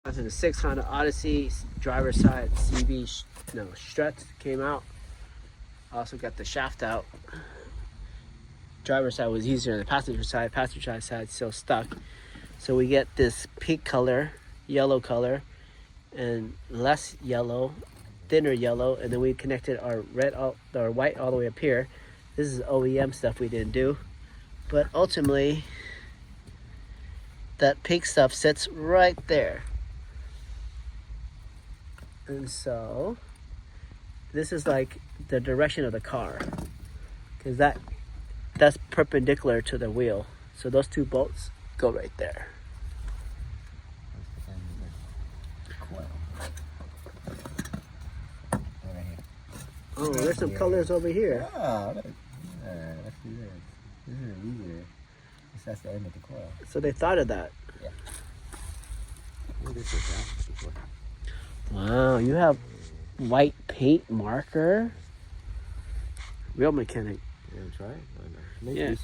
After the 6 Honda Odyssey, driver's side struts came out. Also got the shaft out. Driver's side was easier than the passenger side. Passenger side still stuck. So we get this pink color, yellow color, and less yellow, thinner yellow, and then we connected our white all the way up here. This is OEM stuff we didn't do, but ultimately that pink stuff sits right there. And so this is like the direction of the car, because that's perpendicular to the wheel. So those two bolts go right there. Oh, there's some colors over here. Oh, let's do this. This is easier. That's the end of the coil. So they thought of that. Yeah. Wow, you have white paint marker. Real mechanic. Yeah, try it. Yeah.